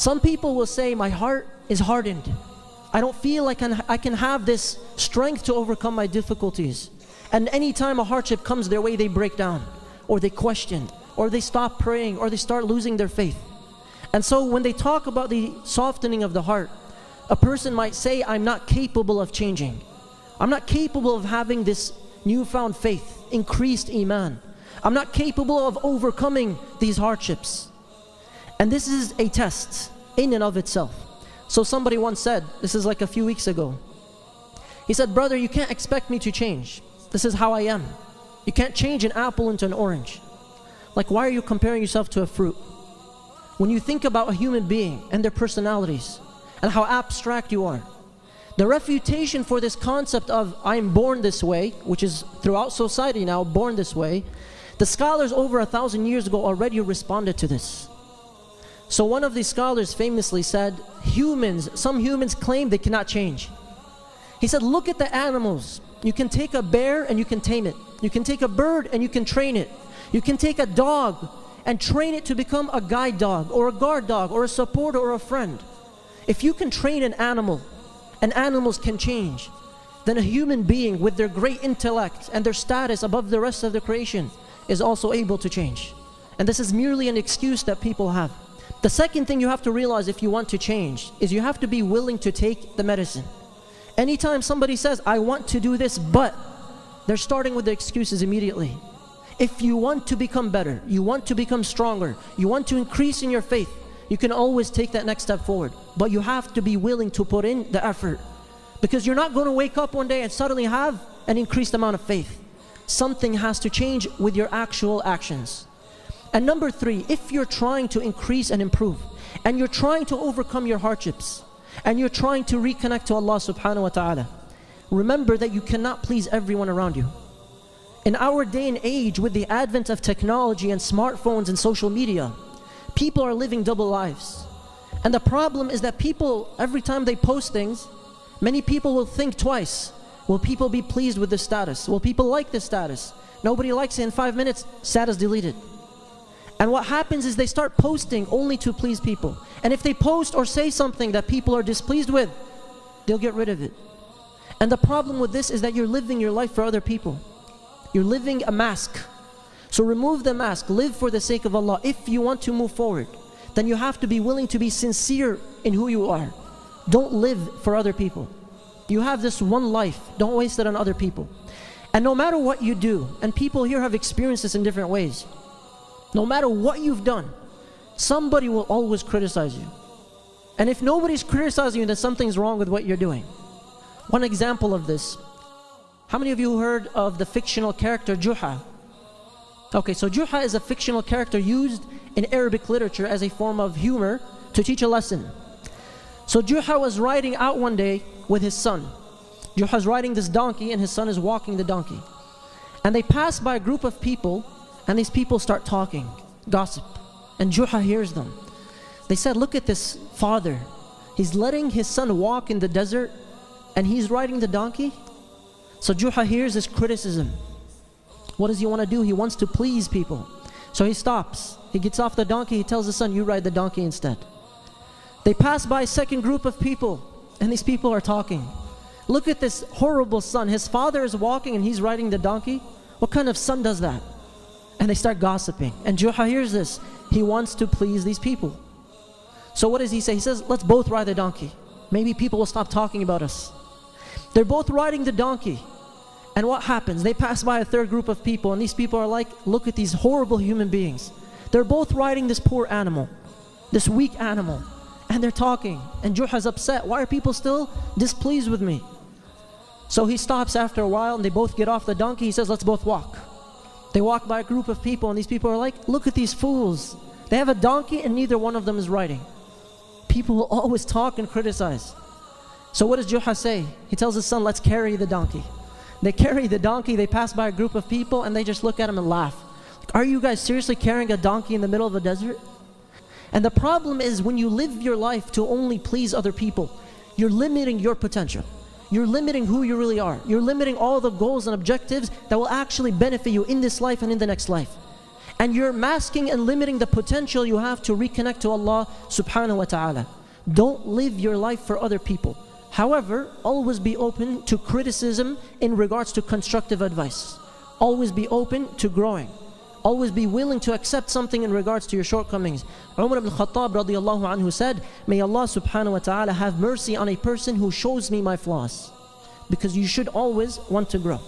Some people will say, my heart is hardened. I don't feel like I can have this strength to overcome my difficulties. And anytime a hardship comes their way, they break down, or they question, or they stop praying, or they start losing their faith. And so when they talk about the softening of the heart, a person might say, I'm not capable of changing. I'm not capable of having this newfound faith, increased iman. I'm not capable of overcoming these hardships. And this is a test in and of itself. So somebody once said, this is like a few weeks ago, he said, brother, you can't expect me to change. This is how I am. You can't change an apple into an orange. Like, why are you comparing yourself to a fruit? When you think about a human being and their personalities and how abstract you are, the refutation for this concept of I'm born this way, which is throughout society now, born this way, the scholars over 1,000 years ago already responded to this. So one of these scholars famously said, some humans claim they cannot change. He said, look at the animals. You can take a bear and you can tame it. You can take a bird and you can train it. You can take a dog and train it to become a guide dog or a guard dog or a supporter or a friend. If you can train an animal and animals can change, then a human being with their great intellect and their status above the rest of the creation is also able to change. And this is merely an excuse that people have. The second thing you have to realize if you want to change is you have to be willing to take the medicine. Anytime somebody says, I want to do this, but they're starting with the excuses immediately. If you want to become better, you want to become stronger, you want to increase in your faith, you can always take that next step forward. But you have to be willing to put in the effort. Because you're not going to wake up one day and suddenly have an increased amount of faith. Something has to change with your actual actions. And number three, if you're trying to increase and improve, and you're trying to overcome your hardships, and you're trying to reconnect to Allah subhanahu wa ta'ala, remember that you cannot please everyone around you. In our day and age, with the advent of technology and smartphones and social media, people are living double lives. And the problem is that people, every time they post things, many people will think twice. Will people be pleased with this status? Will people like this status? Nobody likes it in 5 minutes, status deleted. And what happens is they start posting only to please people. And if they post or say something that people are displeased with, they'll get rid of it. And the problem with this is that you're living your life for other people. You're living a mask. So remove the mask, live for the sake of Allah. If you want to move forward, then you have to be willing to be sincere in who you are. Don't live for other people. You have this one life, don't waste it on other people. And no matter what you do, and people here have experienced this in different ways, no matter what you've done, somebody will always criticize you. And if nobody's criticizing you, then something's wrong with what you're doing. One example of this, how many of you heard of the fictional character Juha? Okay, so Juha is a fictional character used in Arabic literature as a form of humor to teach a lesson. So Juha was riding out one day with his son. Juha's riding this donkey and his son is walking the donkey. And they pass by a group of people, and these people start talking, gossip. And Juha hears them. They said, look at this father. He's letting his son walk in the desert and he's riding the donkey. So Juha hears this criticism. What does he want to do? He wants to please people. So he stops. He gets off the donkey. He tells his son, you ride the donkey instead. They pass by a second group of people and these people are talking. Look at this horrible son. His father is walking and he's riding the donkey. What kind of son does that? And they start gossiping. And Juha hears this. He wants to please these people. So what does he say? He says, let's both ride the donkey. Maybe people will stop talking about us. They're both riding the donkey. And what happens? They pass by a third group of people and these people are like, look at these horrible human beings. They're both riding this poor animal, this weak animal. And they're talking. And Juha's upset. Why are people still displeased with me? So he stops after a while and they both get off the donkey. He says, let's both walk. They walk by a group of people and these people are like, look at these fools. They have a donkey and neither one of them is riding. People will always talk and criticize. So what does Juha say? He tells his son, let's carry the donkey. They carry the donkey, they pass by a group of people and they just look at him and laugh. Like, are you guys seriously carrying a donkey in the middle of a desert? And the problem is when you live your life to only please other people, you're limiting your potential. You're limiting who you really are. You're limiting all the goals and objectives that will actually benefit you in this life and in the next life. and you're masking and limiting the potential you have to reconnect to Allah subhanahu wa ta'ala. Don't live your life for other people. However, always be open to criticism in regards to constructive advice. Always be open to growing. Always be willing to accept something in regards to your shortcomings. Umar ibn Khattab radiallahu anhu said, may Allah subhanahu wa ta'ala have mercy on a person who shows me my flaws. Because you should always want to grow.